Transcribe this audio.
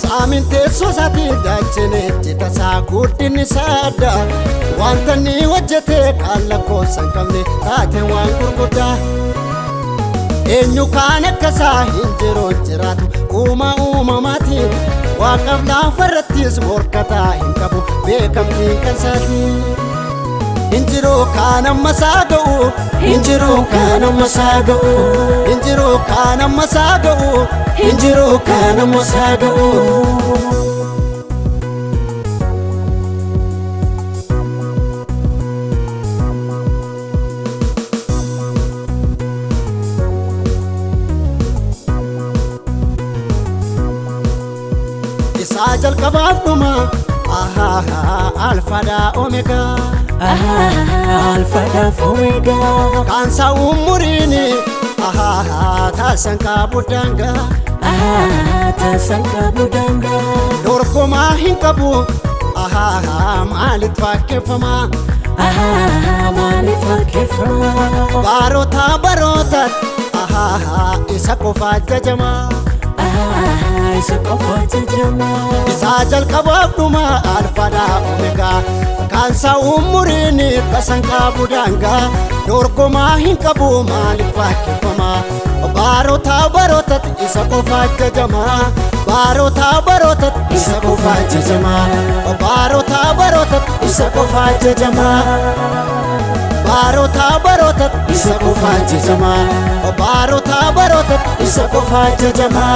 Saamin teessoo isaatii daachineetti tasaa guddinni saadda wanta ni hojjetee kan lakkoofsan qabne taate waan gurguddaa. Eenyu kaan akkasaa hin jiruun jiraatu uumamaatiin waaqaaf lafarrattis morkataa hin qabu beekamtiin kan isaatiin. Injiru kaan amma saaga'u injiru kaan amma saaga'u injiru kaan amma saaga'u injiru kaan amma saaga'u. Isaa jalqabaaf dhuma alfaadha omega. Alpha Omega Kansa umurini tasan kabudanga tasan kabudanga dorkoma hinkabu malit fakefama barota isa qofa jajama isa qofa jajama isa jalqabaaf dhuma alfaadha omega. Kansa umurini tasan kabudanga dorkoma hinkabu malit fakefama barota isa qofa jajama barota isa qofa jajama barota isa qofa jajama barota isa qofa jajama barota isa qofa jajama.